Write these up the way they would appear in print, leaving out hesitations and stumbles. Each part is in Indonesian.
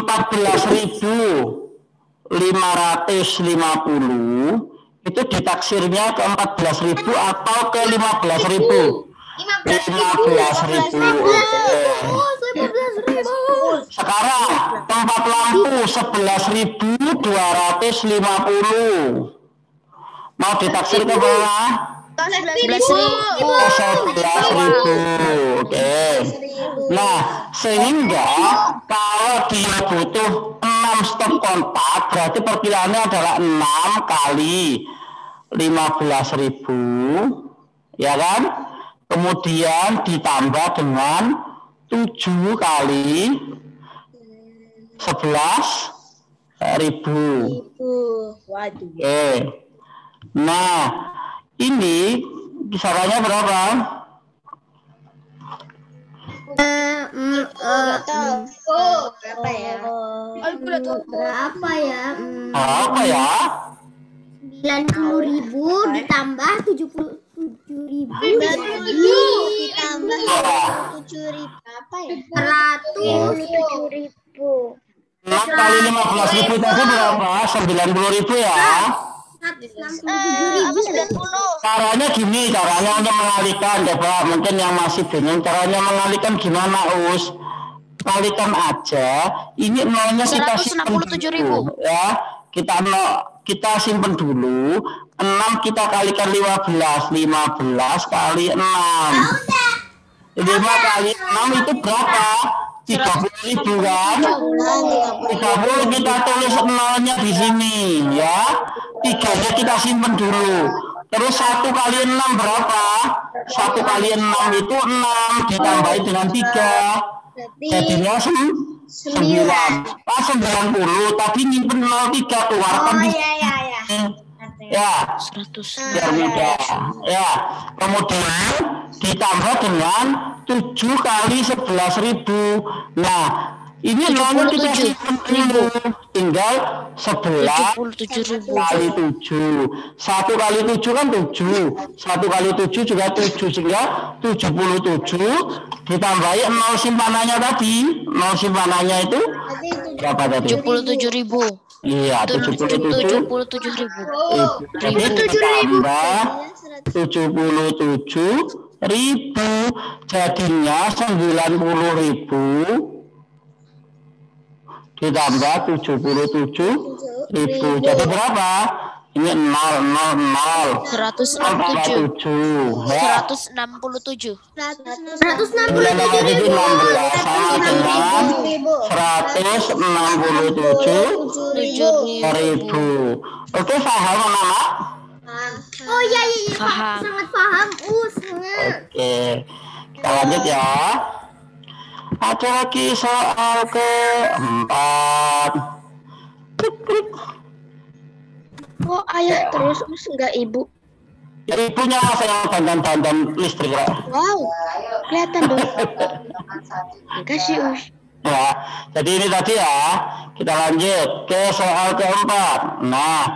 14.550 itu ditaksirnya ke 14.000 atau ke 15.000? 15.000. Sekarang tempat lampu 11.250 mau ditaksir ke bawah? 11.000. Oke. Nah, sehingga kalau dia butuh 6 stop kontak, berarti perkiraannya adalah 6 kali 15.000, ya kan? Kemudian ditambah dengan 7 kali 11.000. Oke. Nah, ini kisarannya berapa? Berapa ya? 90.000 ditambah 77.000 ditambah 77.000 apa ya? 107.000. 6 kali 15.000 tadi berapa? 90.000 ya? 167.000. Caranya gini, caranya untuk mengalihkan, coba mungkin yang masih bingung caranya mengalihkan gimana, Us? Kalikan aja, ini nolnya kita simpen dulu, ya. Kita simpen dulu. 6 kita kalikan 15 kali 6. 5 kali 6 itu berapa? 30.000 kan? 30 kita tulis nolnya di sini, ya. 3-nya kita simpen dulu. Terus 1 kali 6 berapa? 1 kali 6 itu 6 ditambahin dengan 3. Jadinya 9. 90. Tadi nyimpen 03 keluarkan di ya 100 biar mudah ya. Kemudian ditambah dengan 7 kali 11.000. Nah, ini nolnya kita simpen dulu, tinggal 11 kali 7. 1 kali 7 kan 7. 1 kali 7 juga 7, sehingga 77 ditambahi 0 simpanannya tadi. 0 simpanannya itu berapa tadi? 77.000. Iya, 77.000. Jadi ditambah 77.000 jadinya 90.000 ditambah 77.000 jadi berapa? Ini 0 167 ya. 167 sama dengan 167.000. Oke, paham anak? Oh iya, paham. sangat paham. Oke, kita lanjut ya. Ada lagi soal keempat. Kok ayah terus enggak ibu? Ya, ibunya saya dandan listrik ya. Wow, kelihatan dong. Kasih Us. Ya, jadi ini tadi ya. Kita lanjut ke soal keempat. Nah,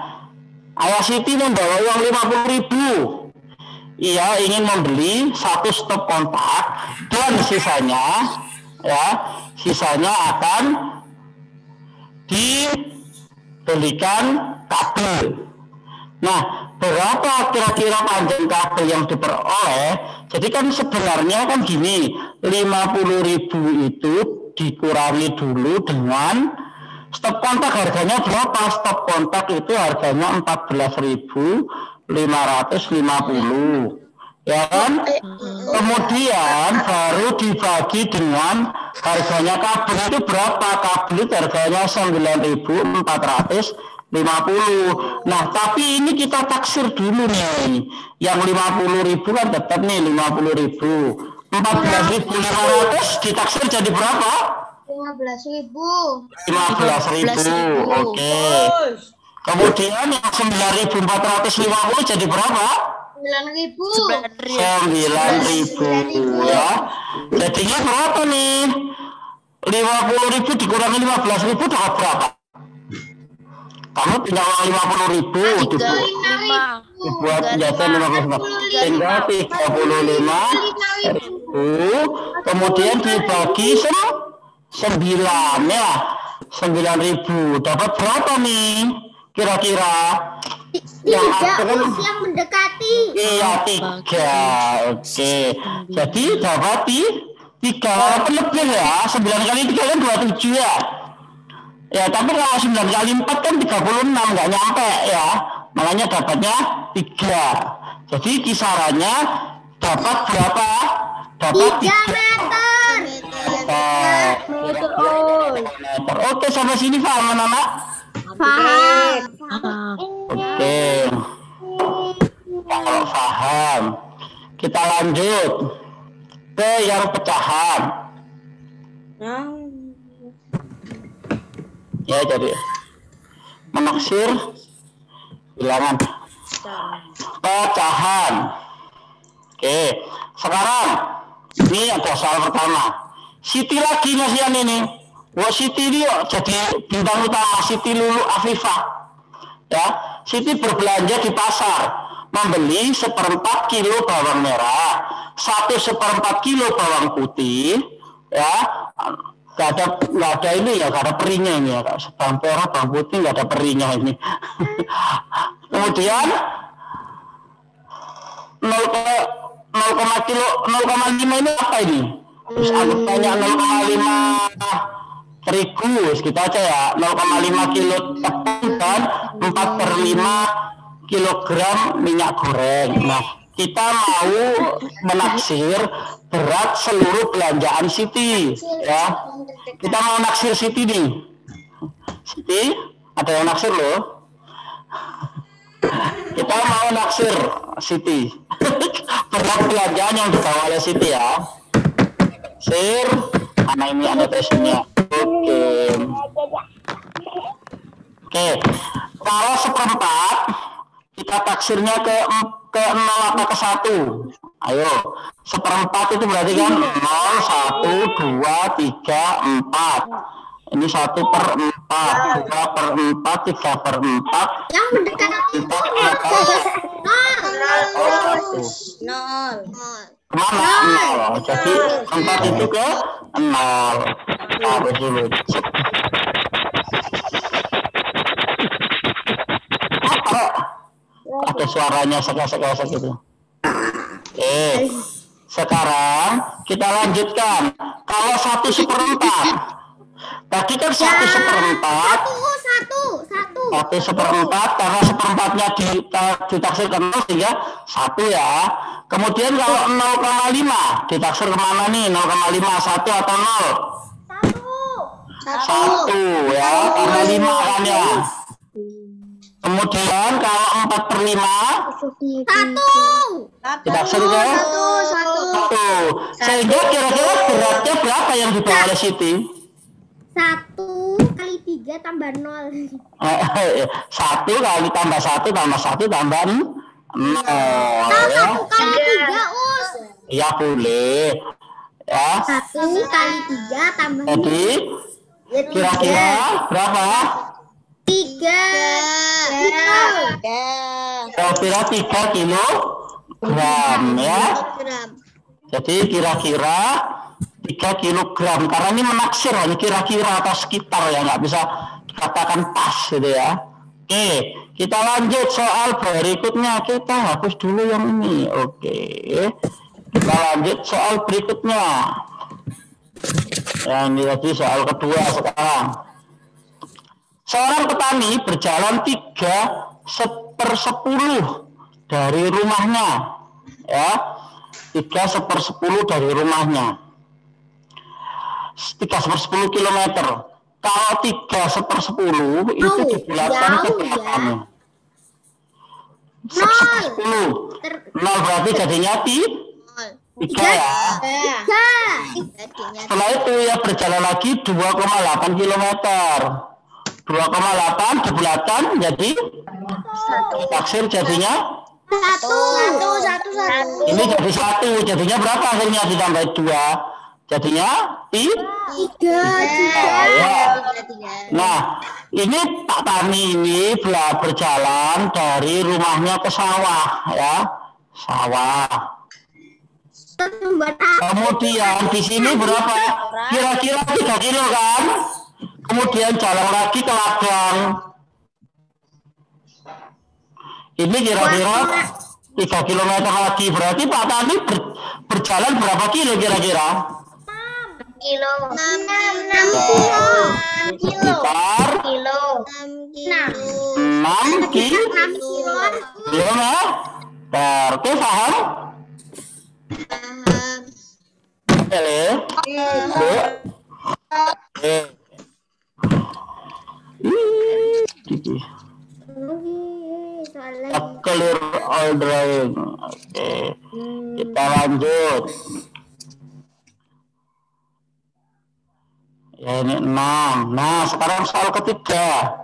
Ayah Siti membawa uang 50.000. Ia ingin membeli 1 stop kontak dan sisanya akan dibelikan kabel. Nah, berapa kira-kira panjang kabel yang diperoleh? Jadi kan sebenarnya kan gini, 50.000 itu dikurangi dulu dengan stop kontak. Harganya berapa? Stop kontak itu harganya 14.550. Ya kan? Kemudian baru dibagi dengan harganya kabel itu berapa? Kabel itu harganya 9.450. Nah, tapi ini kita taksir dulu nih. Yang 50.000 kan tetap nih 50.000. 14.500 ditaksir jadi berapa? 15.000. 15.000. Oke. Kemudian yang 9.450 jadi berapa? 9.000 ya. Jadinya berapa nih? 50.000 dikurangi 15.000 dapat berapa? Kamu punya uang 50.000 dibuat jajan 15.000 tinggal 35.000 kemudian dibagi 9 ya. 9.000. Dapat berapa nih? Kira-kira? Tiga yang mendekati. Iya, 3. Oke. Jadi dapat 3. Walaupun lebih ya. 9 kali 3 kan 27 ya. Ya, tapi kalau 9 kali 4 kan 36, nggak nyampe ya. Makanya dapatnya 3. Jadi kisarannya dapat berapa? Dapat 3 meter. meter. Oke, sampai sini paham anak-anak? Paham. Oke. Kalau paham, kita lanjut ke yang pecahan. Ya, jadi menaksir bilangan pecahan. Oke, sekarang ini ada soal pertama. Siti lagi Mas Yan ini. Wah, Siti ini jadi bintang utama. Siti Lulu Afifah. Ya, Siti berbelanja di pasar, membeli 1/4 kilo bawang merah, 1/4 kilo bawang putih, ya. Gak ada ini ya, gak ada perinya ini ya. Bawang merah, bawang putih gak ada perinya ini. Kemudian 0,5 ini apa ini? Terus aku tanya 0,5 terigu, kita aja ya. 0,5 kilo tepung dan 4/5 kilogram minyak goreng. Nah, kita mau menaksir berat seluruh belanjaan Siti, ya. Kita mau naksir Siti nih. Siti, ada yang naksir loh. Kita mau naksir Siti. Berat belanjaan yang dibawa oleh Siti ya. Naksir, karena ini ada tesnya. Oke. Kalau 1/4 kita taksirnya ke 0 atau ke 1. Ayo, 1/4 itu berarti kan 0, 1, 2, 3, 4. Ini 1/4, 2/4, 3/4. Yang mendekati itu 0. Kemana? 0. Jadi 4 itu ke 0. Harus dulu. Ada suaranya sekal-sekal gitu. Oke. Sekarang kita lanjutkan. Kalau 1/4. Tadi kan 1/4. 1/4 karena 1/4-nya ditaksir ke 0 sehingga 1 ya. Kemudian kalau 0,5 ditaksir kemana nih? 0,5, 1 atau 0? 1 ya, karena 5 kan ya. Kemudian kalau 4/5 ditaksir ke 1. Sehingga kira-kira beratnya berapa yang dibawa oleh Siti? 1 kali 3 tambah 0. 1 kali tambah 1 tambah 1 tambah 0. Ya. 1 kali 3 us. Ya boleh. Ya. 1 kali 3 tambah 0. Jadi kira-kira berapa? 3. Kira-kira 3 kilogram ya. Jadi kira-kira 3 kilogram, karena ini menaksir hanya kira-kira atau sekitar ya, nggak bisa dikatakan pas gitu ya. Oke, kita lanjut soal berikutnya. Kita hapus dulu yang ini. Oke, kita lanjut soal berikutnya. Yang ini tadi soal kedua sekarang. Seorang petani berjalan 3/10 dari rumahnya, ya, 3/10 dari rumahnya. 3/10 kilometer. Kalau 3/10 itu dibulatkan ke belakangnya. 10. 0 berarti jadinya 3 ya. Setelah itu ya berjalan lagi 2,8 kilometer. 2,8 dibulatkan jadi taksir jadinya 1. ini jadi 1. Jadinya berapa hasilnya ditambah 2? Jadinya 3. Nah, ini Pak Tani ini berjalan dari rumahnya ke sawah ya, sawah. Kemudian di sini berapa? Kira-kira 3 kilo kan? kemudian jalan lagi ke ladang. Ini kira-kira 3 kilometer lagi. Berarti Pak Tani berjalan berapa kilo kira-kira? 6 kilo. 6 kilo. Sekitar 6 kilo. 6 kilo. Oke, paham? Oke. Clear all drawing. Oke. Kita lanjut. Ya ini 6. Nah, sekarang soal ketiga.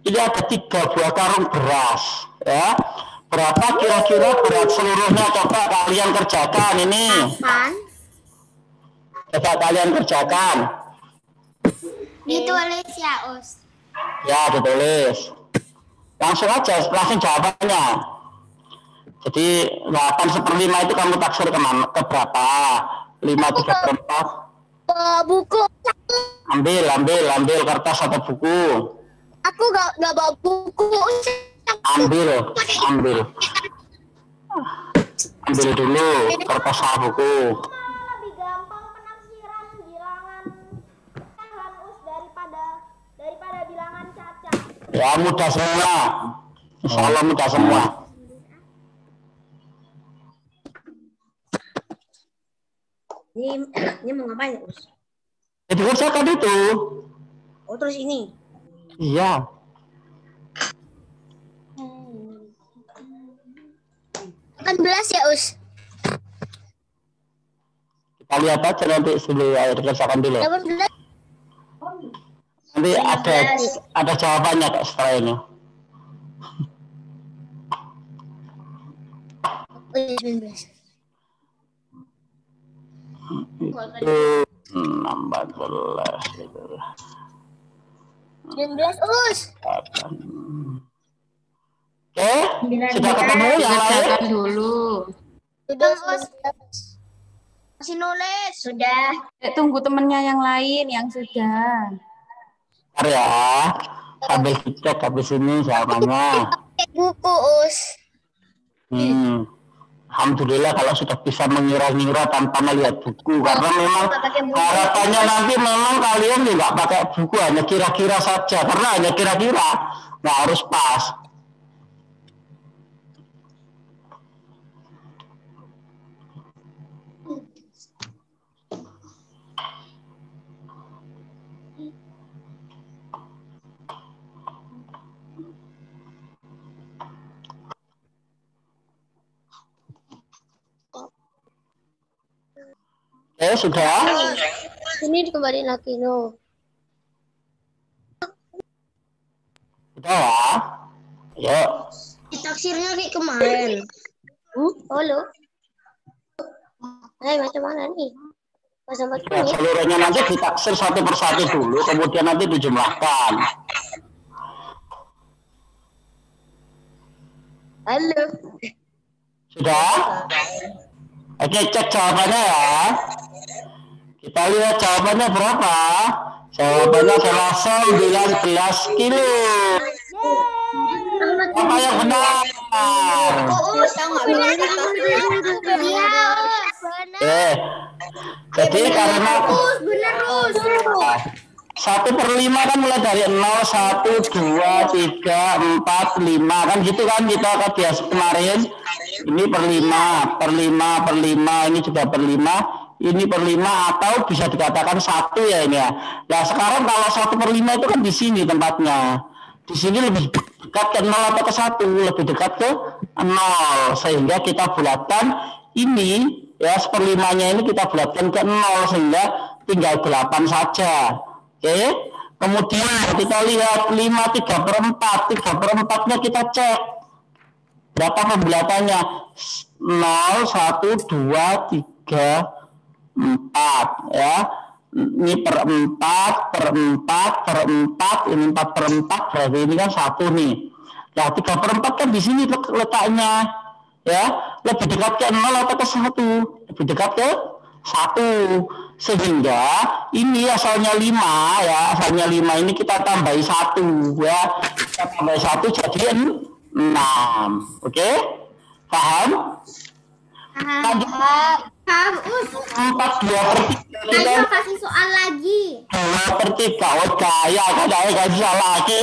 Ini ada 3 buah karung beras, ya. Berapa kira-kira berat seluruhnya? Coba kalian kerjakan ini. Coba kalian kerjakan. Ditulis ya, Us. Ya, ditulis. Langsung aja, langsung jawabannya. Jadi 8/5 itu kamu taksir kemana? Ke berapa? 5/3/4. Buku. Ambil kertas atau buku. Aku nggak bawa buku. Ambil dulu kertas sama buku. Lebih gampang penafsiran bilangan Us daripada bilangan Caca. Ya mudah semua. Insya Allah mudah semua. Ini mau ngapain, Us? Jadi kerjakan itu. Oh, terus ini. Iya. 18 ya, Us. Kita lihat aja nanti dulu ya, kerjakan dulu. 18. Nanti ada jawabannya kak setelah ini. Oh, iya, 19. Itu 14 itu. 19, Us. Oke, sudah ketemu yang lain? Dulu. Sudah, Us. Masih nulis. Sudah. Tunggu temennya yang lain yang sudah. Bentar ya, sambil cek habis ini jawabannya. Buku, Us. Alhamdulillah kalau sudah bisa mengira-ngira tanpa melihat buku, karena memang harapannya nanti memang kalian juga pakai buku, hanya kira-kira saja, karena hanya kira-kira nggak harus pas. Sudah? Ini dikembaliin lagi, no. Sudah ya? Yuk. Taksirnya kayak kemarin. Halo. Macam mana nih? Sampai Ya, seluruhnya nanti ditaksir satu persatu dulu, kemudian nanti dijumlahkan. Halo. Sudah? Oke, cek jawabannya ya. Kita lihat jawabannya berapa. Jawabannya adalah 19 kilo. Apa yang benar? Jadi karena 1/5 kan mulai dari 0, 1, 2, 3, 4, 5 kan gitu kan kita biasa kemarin. Ini per 5, ini juga per 5, ini per 5 atau bisa dikatakan 1 ya ini ya. Nah sekarang kalau 1/5 itu kan di sini tempatnya. Di sini lebih dekat ke 0 atau ke 1, lebih dekat ke 0, sehingga kita bulatkan ini ya 1/5-nya ini kita bulatkan ke 0 sehingga tinggal 8 saja. Oke, kemudian kita lihat 5/3/4, 3/4-nya kita cek berapa pembulatannya. 0, 1, 2, 3, 4 ya. Ini per 4, ini 4/4, berarti ini kan 1 nih. Nah 3/4 kan di sini letaknya ya, lebih dekat ke 0 atau ke 1? Lebih dekat ke 1. Sehingga ini asalnya 5 ya, asalnya 5 ini kita tambahi 1 ya. Kita tambahi 1 jadi 6. Oke? Paham? Lanjut. Paham, Us. 4/2/3. Ayo kasih soal lagi. 2/3. Oh, kaya kan saya kasih soal lagi.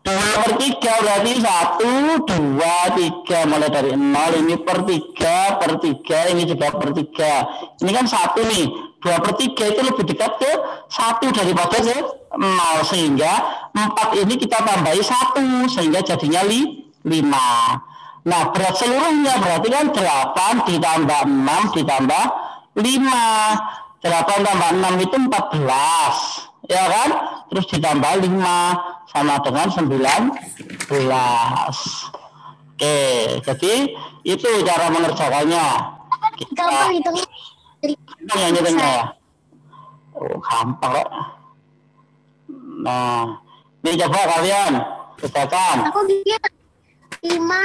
2/3 berarti 1, 2, 3. Mulai dari 0 ini per 3 ini juga per 3. Ini kan 1 nih. 2/3 itu lebih dekat ke 1 daripada ke 0. Sehingga 4 ini kita tambahi 1 sehingga jadinya 5. Nah, berat seluruhnya berarti kan 8 ditambah 6 ditambah 5. 8 tambah 6 itu 14. Ya kan? Terus ditambah 5 sama dengan 19. Oke, jadi itu cara mengerjakannya. Gampang hitung. Yang nyetengnya ya. Oh, gampang kok. Nah, ini coba kalian kerjakan. Aku bikin 5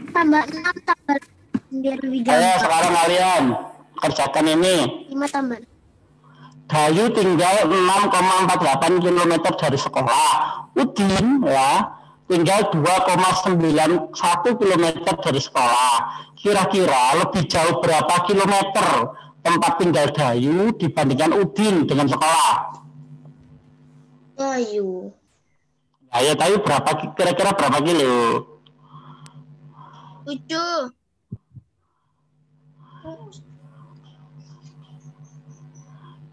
tambah 6 tambah biar lebih Ayo gampang. sekarang kalian kerjakan ini. 5 tambah. Dayu tinggal 6,48 km dari sekolah. Udin ya tinggal 2,91 km dari sekolah. Kira-kira lebih jauh berapa kilometer tempat tinggal Dayu dibandingkan Udin dengan sekolah? Ayo. Ayo Dayu kira-kira berapa kilo? 7.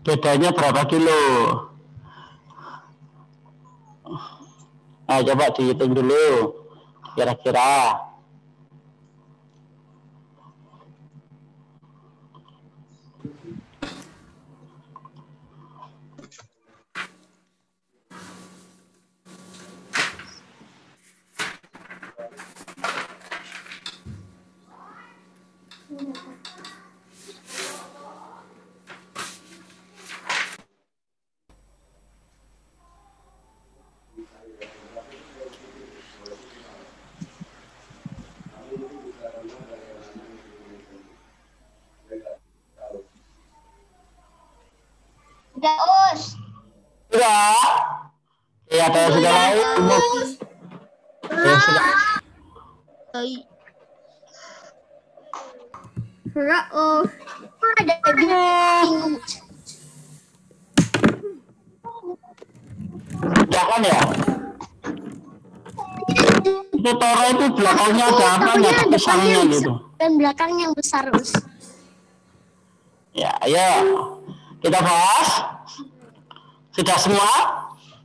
Bedanya berapa kilo? Nah, coba dihitung dulu. Kira-kira. Udah, Us. Sudah. Ya, ada yang sudah lain. Ya, sudah. Sudah, Us. Ada bingung. Sudah kan ya? Itu Toro itu belakangnya ada apa? Ada pisangnya gitu. Dan belakangnya yang besar, Us. Ya, ayo. Kita bahas. Sudah semua?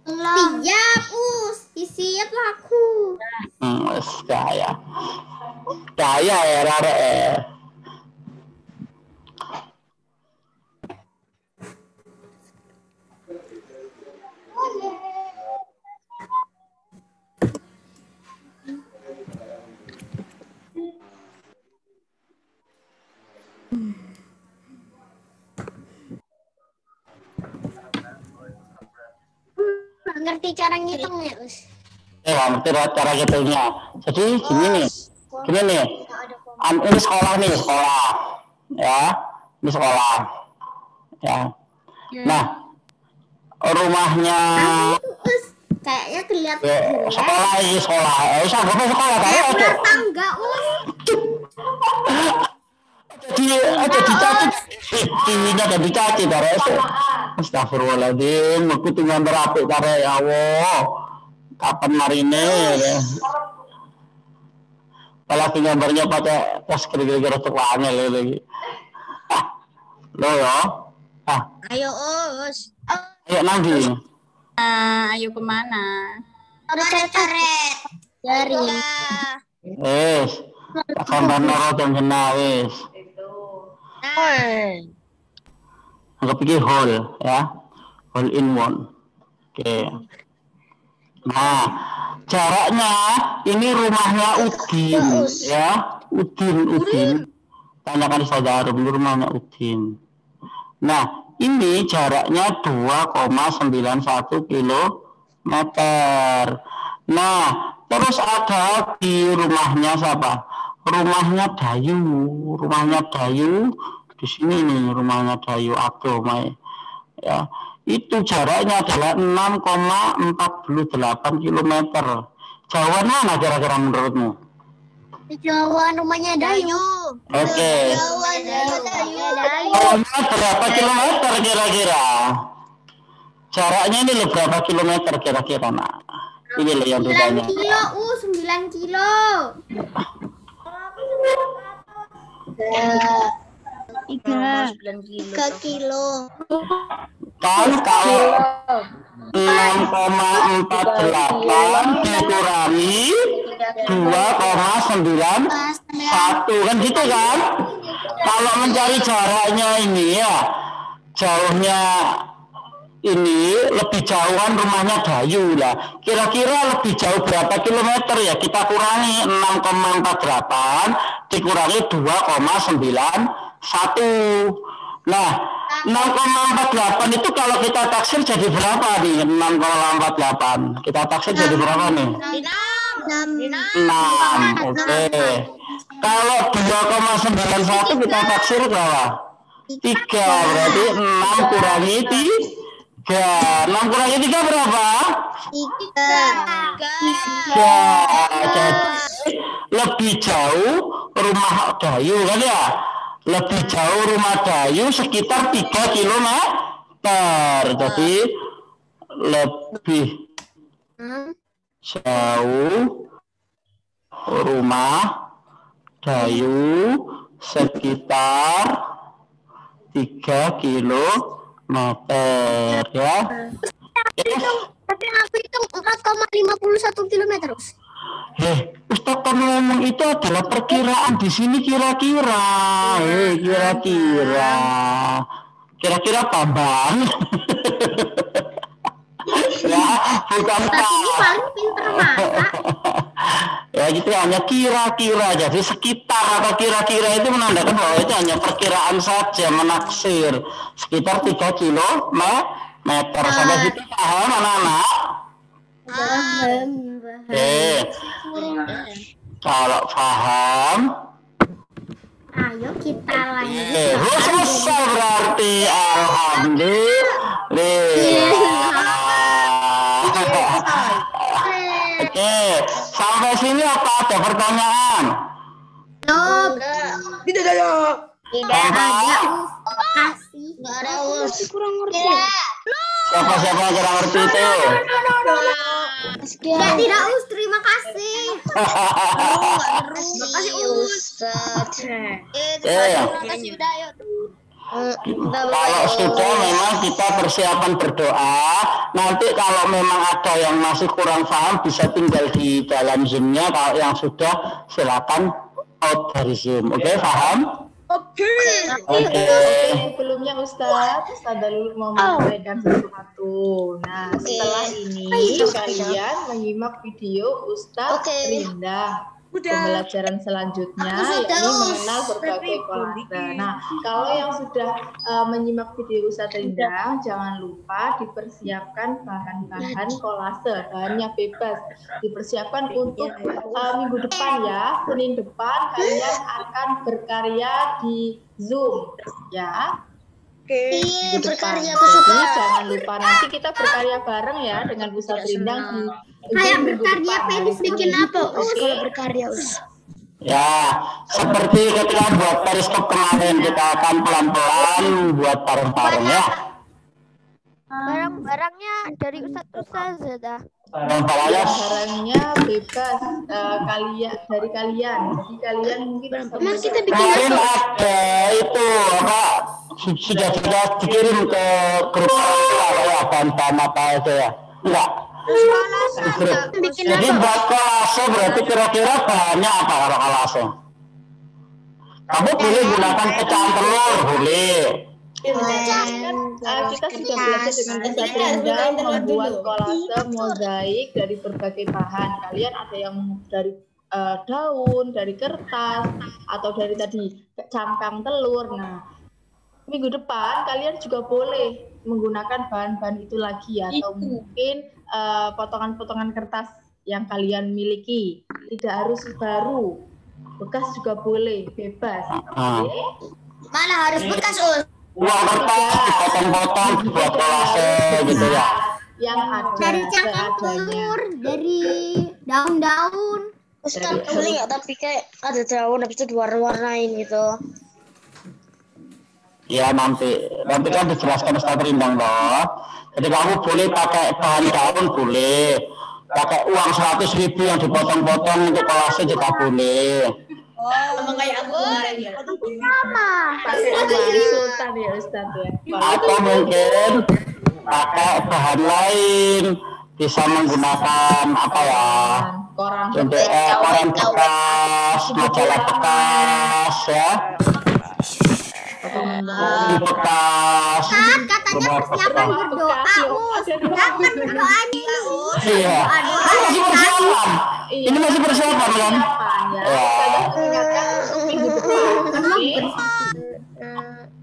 Siap, Us. Siap laku. Kaya. Kaya ya, Rare. Ngerti cara ngitungnya, Us? Ngerti cara ngitungnya. Jadi gini nih. Ini sekolah nih, sekolah. Ya, ini sekolah. Ya. Nah, rumahnya Us. Kayaknya kelihatan. sekolah ini sekolah. Sampai sekolah tahu aja. Tangga, Us. Jadi dicaci. Ininya ada dicaci taruh. Astagfirullahaladzim, aku tinggal berapik taruh ya Allah. Kapan marine ya. Apalagi gambarnya pakai tas kira-kira tukangnya lagi. Lo ya. Ayo, Us. Ayo nanti. Ayo kemana? Ada coret. Dari. Wes. Gambar noro dan kena wes. Anggap ini hole ya. Hole in one. Oke. Nah, jaraknya ini rumahnya Udin ya. Udin. Tanyakan saudara dulu rumahnya Udin. Nah, ini jaraknya 2,91 kilometer. Nah, terus ada di rumahnya siapa? Rumahnya Dayu di sini nih rumahnya Dayu Agomai. Ya, itu jaraknya adalah 6,48 km. Jauhan mana kira-kira menurutmu? Jauhan rumahnya Dayu. Oke. Dayu. Jauhnya berapa kilometer kira-kira? Jaraknya ini loh berapa kilometer kira-kira? Nah, ini loh yang 9 bedanya. kilo, 9 kilo. 3 kilo. Kan kalau 6,48 dikurangi 2,91 kan gitu kan? Kalau mencari jaraknya ini ya, jauhnya ini lebih jauhan rumahnya Dayu lah. Kira-kira lebih jauh berapa kilometer ya? Kita kurangi 6,48 dikurangi 2,91. Nah, 6,48 itu kalau kita taksir jadi berapa nih? 6,48. Kita taksir jadi berapa nih? 6. Oke. Kalau 2,91 kita taksir berapa? 3. Berarti 6 kurangi 3. 6 kurangi 3 berapa? 3. Jadi lebih jauh rumah Dayu kan ya? Lebih jauh rumah Dayu sekitar 3 km. Jadi lebih jauh rumah Dayu sekitar 3 kilometer ya. Tapi aku hitung 4,51 km. Ustaz kan ngomong itu adalah perkiraan di sini kira-kira. Kira-kira Bambang. Ya, bukan Tapi ini paling pinter masak. Ya gitu hanya kira-kira. Jadi sekitar atau kira-kira itu menandakan bahwa itu hanya perkiraan saja, menaksir sekitar 3 kilometer. Sampai situ paham anak-anak? Kalau paham, Ayo kita lanjut. selesai berarti. Alhamdulillah. Oke, sampai sini apa ada pertanyaan? Tidak ada. Kasih. Kurang ngerti. Siapa-siapa yang kurang ngerti itu? Tidak, Us. Terima kasih. Terima kasih Ustaz. Kalau sudah memang kita persiapan berdoa. Nanti kalau memang ada yang masih kurang paham bisa tinggal di dalam Zoom-nya. Kalau yang sudah silakan out dari Zoom. Oke, paham? Oke. Sebelumnya Ustaz dulu mau menyampaikan sesuatu. Nah, setelah ini kalian menyimak video Ustaz Rinda. Pembelajaran selanjutnya yakni mengenal berbagai kolase. Nah, kalau yang sudah menyimak video Ustaz Rinda, jangan lupa dipersiapkan bahan-bahan kolase, bahannya bebas. Dipersiapkan untuk minggu depan ya, Senin depan kalian akan berkarya di Zoom ya. Minggu depan. Jadi jangan lupa nanti kita berkarya bareng ya dengan Ustaz Rinda di Kayak berkarya Penis bikin apa? Kalau berkarya, Us. Ya, seperti ketika buat periskop kemarin kita akan pelan-pelan buat bareng-bareng ya. Barang-barangnya dari Ustaz. Barangnya bebas dari kalian. Jadi kalian mungkin kita bikin Kemarin ada itu apa sudah dikirim ke grup ya bahan-bahan apa itu ya? Enggak. Jadi buat kolase berarti kira-kira bahannya apa kalau kolase? Kamu boleh gunakan pecahan telur, boleh. Kita sudah belajar dengan Ustaz Rinda membuat kolase mozaik dari berbagai bahan. Kalian ada yang dari daun, dari kertas, atau dari tadi cangkang telur. Nah, minggu depan kalian juga boleh menggunakan bahan-bahan itu lagi atau mungkin potongan-potongan kertas yang kalian miliki. Tidak harus baru, bekas juga boleh, bebas. Oke? Mana harus bekas, Us? Uang kertas dipotong-potong buat kolase gitu ya. Yang ada Dari cangkang seadanya. telur, dari daun-daun. Ustaz, boleh nggak tapi kayak ada daun habis itu diwarna-warnain gitu. Ya nanti kan dijelaskan Ustaz Rindang loh. Jadi kamu boleh pakai bahan daun boleh, pakai uang 100.000 yang dipotong-potong untuk kolase juga boleh. Sama kayak aku kemarin ya. Pakai uang sultan ya Ustaz ya. Atau mungkin pakai bahan lain, bisa menggunakan apa ya? Koran Untuk koran bekas, majalah bekas ya. Bekas. Kan katanya persiapan berdoa, Us. Kapan berdoanya, Us? Iya. Ini masih persiapan. Ini masih persiapan kan? ya. Saya mengingatkan minggu depan.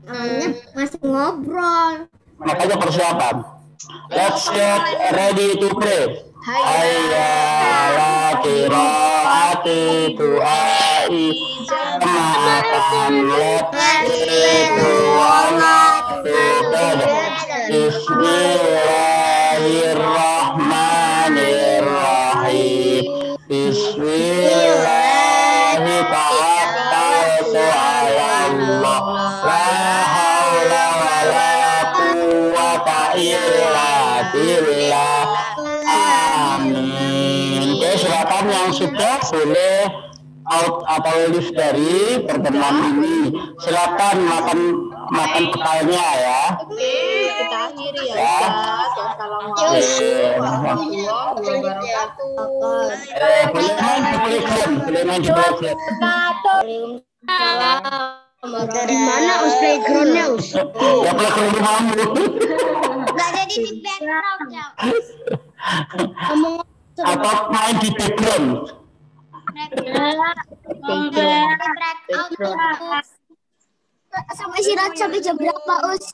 Namanya masih ngobrol. Makanya persiapan. Let's get ready to pray. Hayya ala qiraati du'ai jama'atan let's Bismillahirrahmanirrahim. Bismillahirrahmanirrahim. La haula wala quwwata illa billah. Amin. Oke, silakan yang sudah boleh out atau lift dari pertemuan ini. Silakan makan bekalnya ya. Oke, kita akhiri ya Ustaz. Wassalamualaikum warahmatullahi wabarakatuh. Boleh main di playground. Di mana Us playgroundnya Us? Ya playground rumahmu. Nggak jadi di backgroundnya. Atau main di background. Sampai istirahat sampai jam berapa, Us?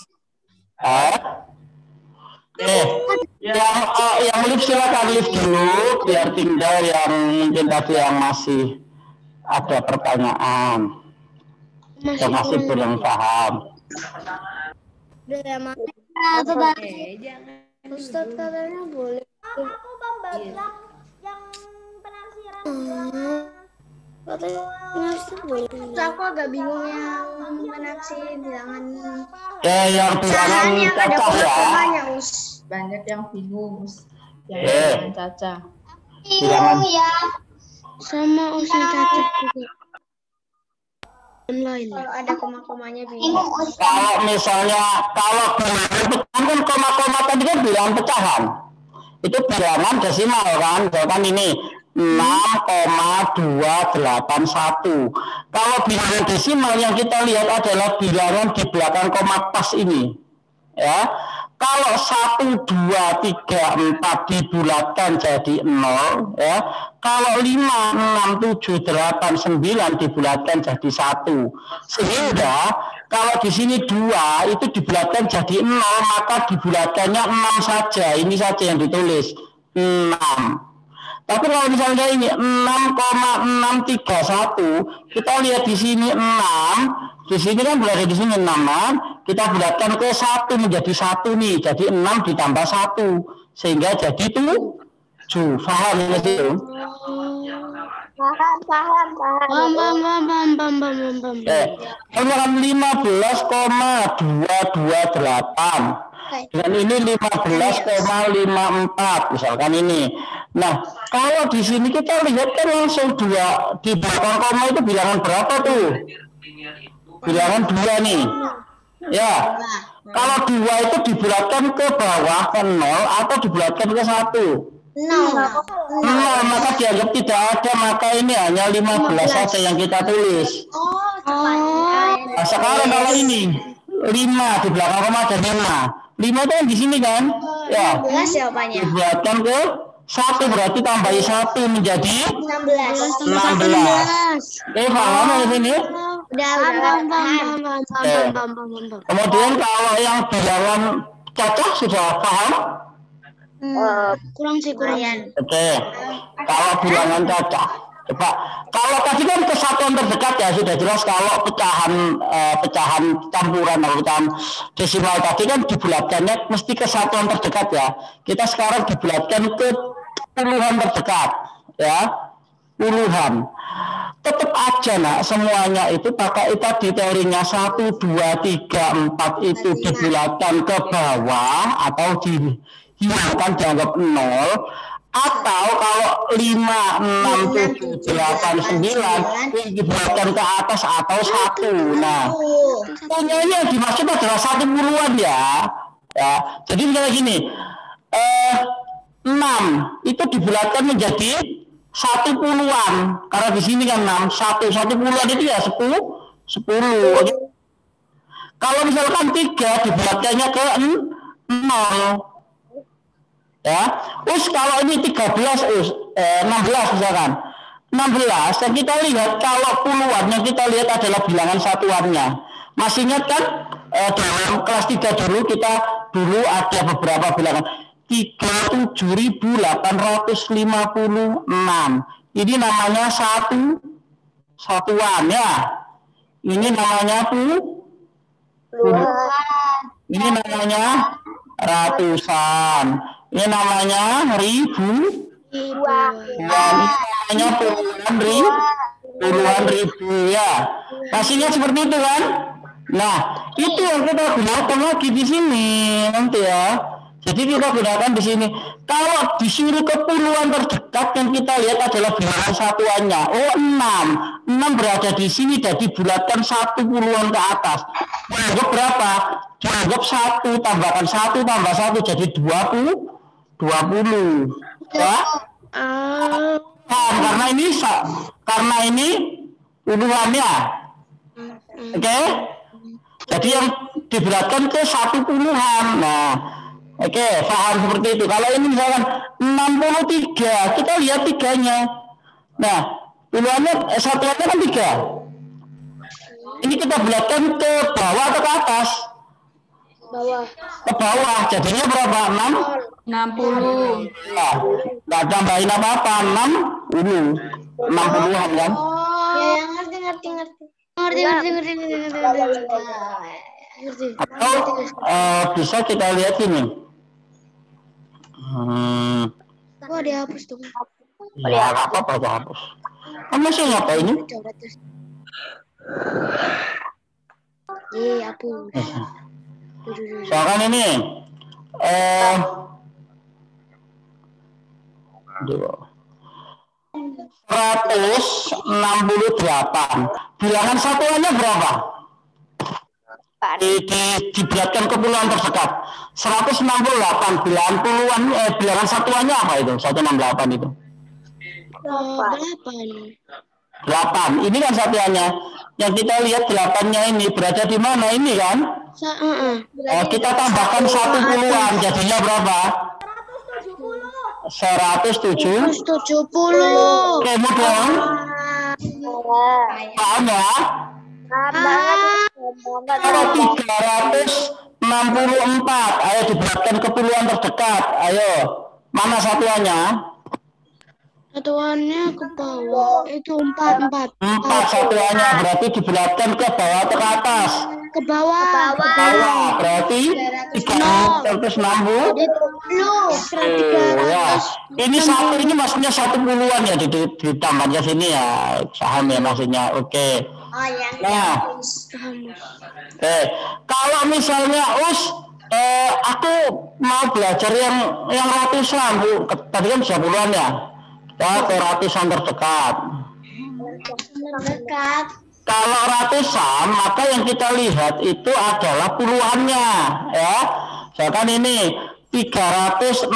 Yang lift silakan lift dulu biar tinggal yang mungkin tadi yang masih ada pertanyaan, yang masih belum paham. Ustaz katanya boleh. Aku Bambang yang penafsiran. Katanya Ustaz boleh. Aku agak bingung yang penafsir bilangan. Yang bilangan cacah ya. Banyak yang bingung. Yang Caca. Bilangan Sama Usnya Caca juga. Online. Kalau ada koma-komanya bingung. Kalau misalnya bilangan kan koma-koma tadi kan bilangan pecahan. Itu bilangan desimal kan, misalkan ini 6,281. Kalau bilangan desimal yang kita lihat adalah bilangan di belakang koma pas ini. Ya. Kalau 1, 2, 3, 4 dibulatkan jadi 0 ya. Kalau 5, 6, 7, 8, 9 dibulatkan jadi 1. Sehingga kalau di sini 2 itu dibulatkan jadi 0, maka dibulatkannya 6 saja. Ini saja yang ditulis 6. Tapi kalau misalnya ini 6,631, kita lihat di sini 6, di sini kan berada di sini 6, kita bulatkan ke 1 menjadi 1 nih, jadi 6 ditambah 1 sehingga jadi 7. Paham ya itu? Paham. Dengan 15,228. Dan ini 15,54 misalkan ini. Nah, kalau di sini kita lihat kan langsung 2 di belakang koma itu bilangan berapa tuh? Bilangan 2 nih. Ya. Kalau 2 itu dibulatkan ke bawah ke 0 atau dibulatkan ke 1? 0, maka dianggap tidak ada, maka ini hanya 15 saja yang kita tulis. Nah, sekarang kalau ini 5 di belakang koma ada 5. 5 itu kan di sini kan? Ya. Dibuatkan ke 1 berarti tambahi 1 menjadi 16. Paham di sini? Kemudian kalau yang bilangan cacah sudah paham? Kurang sih. Oke. Kalau bilangan cacah Coba, kalau tadi kan kesatuan terdekat ya sudah jelas kalau pecahan campuran atau pecahan desimal tadi kan dibulatkannya mesti kesatuan terdekat ya. Kita sekarang dibulatkan ke puluhan terdekat ya, puluhan. Tetap aja nak semuanya itu pakai tadi teorinya 1, 2, 3, 4 itu dibulatkan ke bawah atau dihilangkan dianggap 0. Atau kalau 5, 6, 7, 8, 9 dibuatkan ke atas atau 1. Nah, punyanya dimaksud adalah 1 puluhan ya. Jadi misalnya gini, 6 itu dibulatkan menjadi 1 puluhan. Karena di sini kan 6, 1 puluhan itu ya 10. Kalau misalkan 3 dibulatkannya ke 0. Ya, kalau ini 13 16 misalkan 16 dan kita lihat kalau puluhan yang kita lihat adalah bilangan satuannya. Masih ingat kan dalam kelas 3 dulu ada beberapa bilangan 37.856. Ini namanya satuan ya. Ini namanya ini namanya ratusan. Ini namanya ribu. Dan ini namanya puluhan ribu ya. Hasilnya seperti itu kan? Nah, itu yang kita gunakan lagi di sini nanti ya. Jadi kita gunakan di sini. Kalau disuruh ke puluhan terdekat yang kita lihat adalah bilangan satuannya. 6 berada di sini dan dibulatkan 1 puluhan ke atas. Dianggap berapa? Dianggap 1 tambahkan 1 tambah 1 jadi 20 ya. Karena ini puluhannya. Oke? Jadi yang dibulatkan ke 1 puluhan. Nah, oke, paham seperti itu. Kalau ini misalkan 63, kita lihat 3-nya. Nah, puluhannya satuannya kan 3. Ini kita bulatkan ke bawah atau ke atas? Ke bawah. Jadinya berapa? 60. Ya, nggak tambahin apa-apa. 60-an kan? Ya, ngerti. Atau bisa kita lihat ini. Dihapus tuh. Ya, apa-apa dihapus. Masih apa ini? Hapus. Misalkan ini 168. Bilangan satuannya berapa? Dibuatkan ke puluhan terdekat. 168 bilangan satuannya apa itu? 168 itu. 8. Ini kan satuannya. Yang kita lihat 8-nya ini berada di mana ini kan? Kita tambahkan 1 puluhan jadinya berapa? 170. Kamu dong? Paham ya? Kalau 364, ayo dibuatkan ke puluhan terdekat. Ayo, mana satuannya? Satuannya ke bawah itu 4 satuannya berarti dibulatkan ke bawah atau ke atas? Ke bawah. Berarti 360. Ya. Ini satu ini maksudnya 1 puluhan ya ditambahnya sini ya. Paham ya maksudnya. Oke. Nah. Oke. Kalau misalnya aku mau belajar yang ratusan, Bu. Tadi kan 10-an ya. Kita ke ratusan terdekat. Kalau ratusan, maka yang kita lihat itu adalah puluhannya, ya. Misalkan ini 368.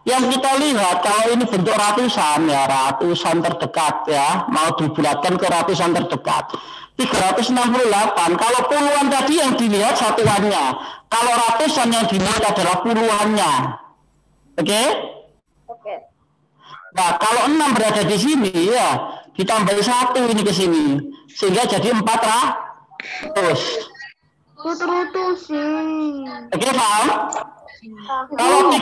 Yang kita lihat kalau ini bentuk ratusan, ya ratusan terdekat, ya. Mau dibulatkan ke ratusan terdekat. 368. Kalau puluhan tadi yang dilihat satuannya. Kalau ratusan yang dilihat adalah puluhannya. Oke? Nah, kalau 6 berada di sini, ya ditambah 1 ini ke sini, sehingga jadi 400. Oke, paham? Kalau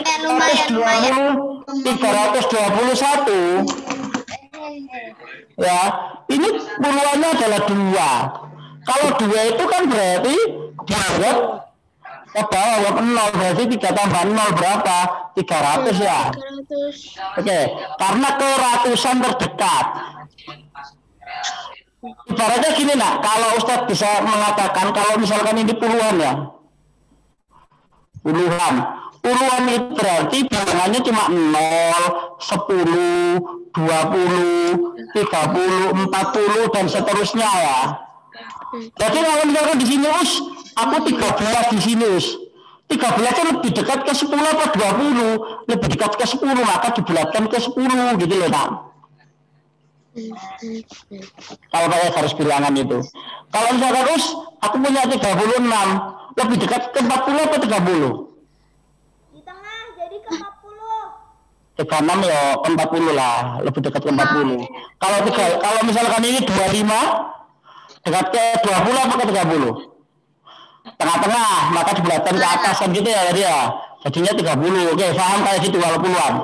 321 Ya, ini puluhannya adalah 2. Kalau 2 itu kan berarti dianggap ke bawah 0, berarti 3 tambah 0 berapa? 300 ya. 300. Oke, karena ke ratusan terdekat. Ibaratnya gini nak, kalau Ustadz bisa mengatakan kalau misalkan ini puluhan ya, puluhan itu berarti bilangannya cuma 0, 10, 20, 30, 40 dan seterusnya ya. Jadi kalau misalkan di sini aku 13 di sini 13 kan lebih dekat ke 10 atau 20, lebih dekat ke 10 maka dibulatkan ke 10 gitu loh nak. Kalau pakai garis bilangan itu. Kalau misalkan aku punya 36, lebih dekat ke 40 atau 30? Di tengah jadi ke 40. 36 ya ke 40 lah, lebih dekat ke 40. Kalau misalkan ini 25, dekat ke 20 atau ke 30? Tengah-tengah, maka dibulatkan ke atas kan gitu ya dia. Jadinya 30. Oke, paham kayak gitu kalau puluhan.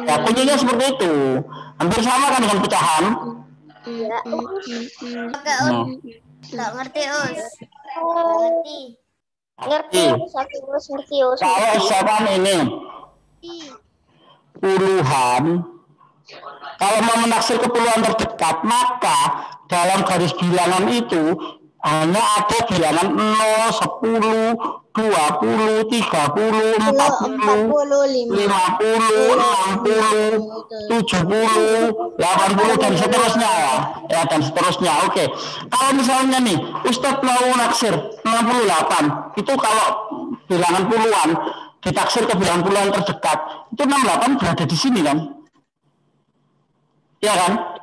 Ya, kuncinya seperti itu. Hampir sama kan dengan pecahan. Ya. Nggak ngerti, Us. Ngerti. Kalau misalkan ini puluhan, kalau mau menaksir ke puluhan terdekat, maka dalam garis bilangan itu hanya ada bilangan 0, 10, 20, 30, 40, 50, 60, 70, 80 dan seterusnya ya dan seterusnya. Oke. Kalau misalnya nih Ustadz mau naksir 68, itu kalau bilangan puluhan ditaksir ke bilangan puluhan terdekat, itu 68 berada di sini kan? Iya kan?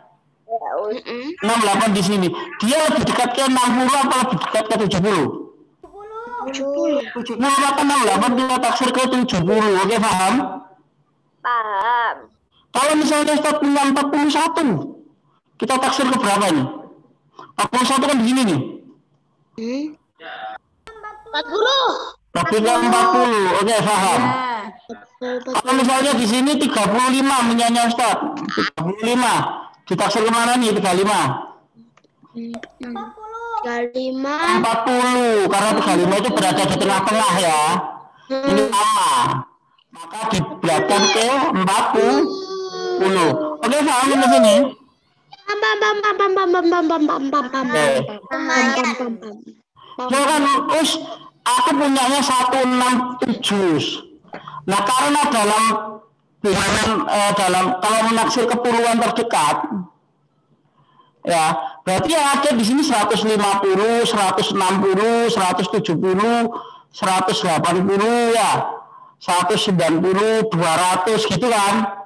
68 di sini. Dia lebih dekat ke 60 atau lebih dekat ke 70? 70 maka 68 kita taksir ke 70. Oke, paham? Paham. Kalau misalnya Ustaz punya 41, kita taksir ke berapa nih? 41 kan di sini nih. 40. Lebih ke 40. Oke, paham. Kalau misalnya di sini 35 punyanya Ustaz. 35. Ditaksir kemana nih 35? 40. Karena 35 itu berada di tengah-tengah ya. Ini sama. Maka diberatkan ke 40. Oke, paham di sini? Kan aku punyanya 167. Nah, karena dalam kalau menaksir ke puluhan terdekat ya, berarti yang ada di sini 150, 160, 170, 180 ya, 190, 200 gitu kan.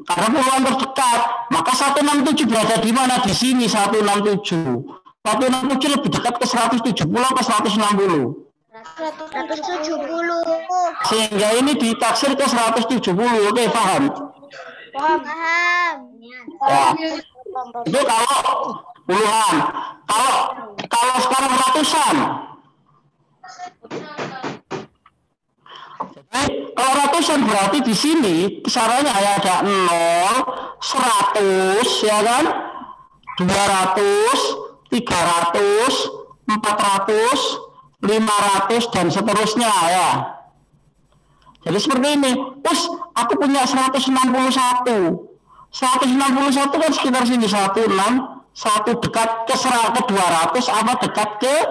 Karena puluhan terdekat, maka 167 berada di mana? Di sini 167. 167 lebih dekat ke 170 atau 160? 170. Sehingga ini ditaksir ke 170. Oke, paham? Paham. Ya. Itu kalau puluhan. Kalau sekarang ratusan. Jadi kalau ratusan berarti di sini kisarannya ada 0, 100 ya kan? 200, 300, 400, 500 dan seterusnya ya. Jadi seperti ini. Terus aku punya 161. 161 kan sekitar sini 161 dekat ke 200 apa dekat ke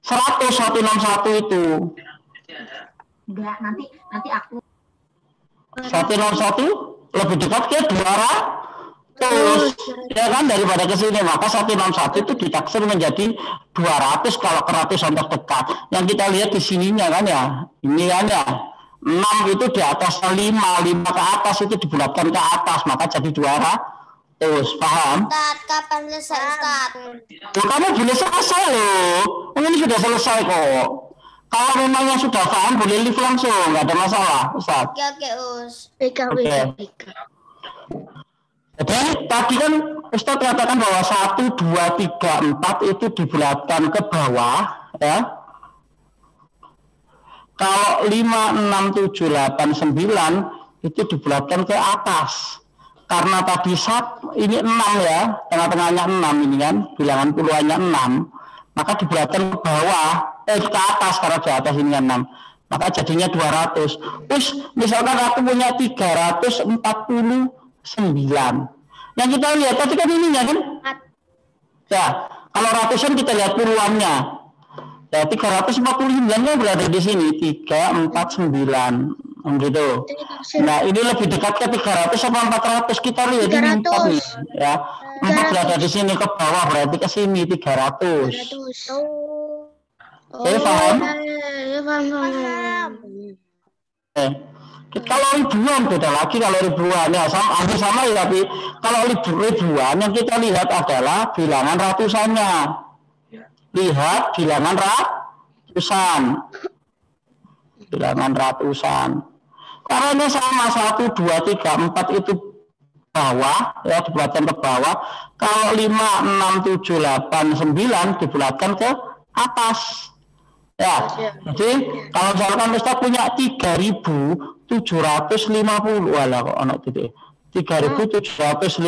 100 161 itu. Enggak, nanti aku 161 lebih dekat ke 200 ya kan daripada ke sini, maka 161 itu ditaksir menjadi 200 kalau ke ratusan terdekat. Yang kita lihat di sininya kan ya, ini kan ya 6 itu di atas 5 ke atas itu dibulatkan ke atas, maka jadi 200. Paham? Ustaz, kapan selesai, Ustaz? Kamu boleh selesai loh, ini sudah selesai kok. Kalau memangnya sudah paham boleh live langsung, nggak ada masalah Ustaz. Oke, Us. Jadi tadi kan Ustaz katakan bahwa 1, 2, 3, 4 itu dibulatkan ke bawah ya. Kalau 5, 6, 7, 8, 9 itu dibulatkan ke atas. karena tadi ini 6 ya, tengah-tengahnya 6 ini kan, bilangan puluhannya 6, maka diberatkan ke bawah, ke atas, karena di atas ini kan 6, maka jadinya 200. Terus misalkan aku punya 349, yang kita lihat tadi kan ininya kan, ya kalau ratusan kita lihat puluhannya, ya 349 nya berada di sini, 349. Gitu. Nah ini lebih dekat ke 300 sama 400, kita lihat ini 4 nih ya, 4 berada di sini ke bawah, berarti ke sini 300. Oke, paham? Kalau ribuan beda lagi, kalau ribuan ya sama ya, tapi kalau ribuan yang kita lihat adalah bilangan ratusannya. Lihat bilangan ratusan. Karena ini sama 1, 2, 3, 4 itu bawah, ya dibulatkan ke bawah. Kalau 5, 6, 7, 8, 9 dibulatkan ke atas. Ya, jadi kalau misalkan Ustaz punya 3.750, walah kok anak titik 3.750,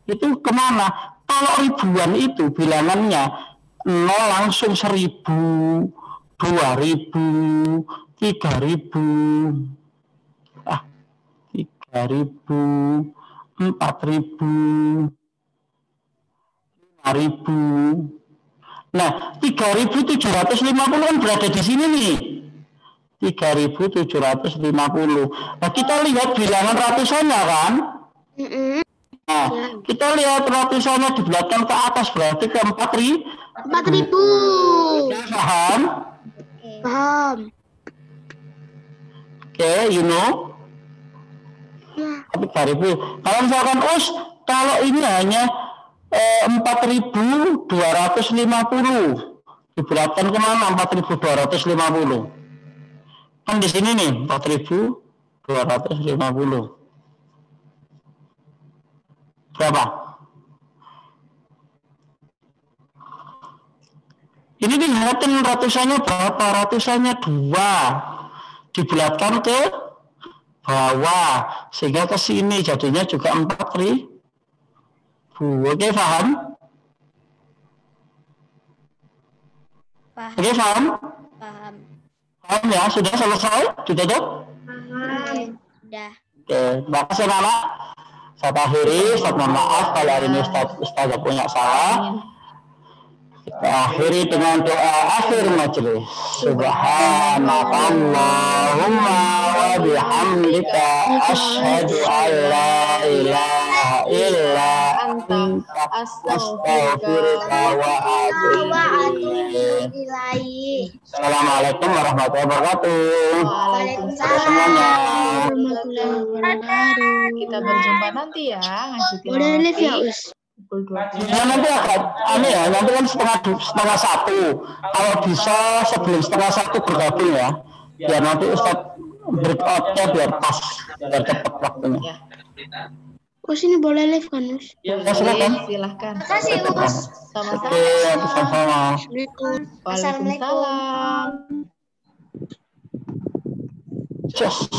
itu kemana? Kalau ribuan itu bilangannya 0 langsung 1.000, 2.000, 3.000. 3.000, 4.000, 5.000. Nah, 3.750 kan berada di sini nih. 3.750. Nah, kita lihat bilangan ratusannya kan? Nah, kita lihat ratusannya dibulatkan ke atas, berarti ke 4.000. Paham? Paham. Oke, you know? 3.000. Kalau misalkan kalau ini hanya 4.250, dibulatkan kemana 4.250? Kan di sini nih 4.250. Berapa? Ini dilihatin ratusannya berapa? Ratusannya 2. Dibulatkan ke bawah sehingga ke sini jadinya juga 4.000. Oke, paham? Oke, paham? Paham ya? Sudah selesai? Ditutup? Udah. Oke, makasih Nana. Saya akhiri, saya mohon maaf kalau hari ini Ustaz punya salah. Kita akhiri dengan doa akhir majelis. Subhanakallahumma wa bihamdika asyhadu an la ilaha illa anta astaghfiruka wa atubu ilaik. Assalamualaikum warahmatullahi wabarakatuh. Waalaikumsalam. Kita berjumpa nanti ya, ngajutin. Boleh live ya, Us? Ya, nanti nanti kan setengah 1. Kalau bisa sebelum setengah 1 bergabung ya. Ya nanti Ustaz breakout-nya biar pas, biar cepat waktunya. Us ini boleh live kan, Us? Ya, silakan. Silahkan. Terima kasih, Us. Sama-sama. Oke, sama-sama. Waalaikumsalam. Just.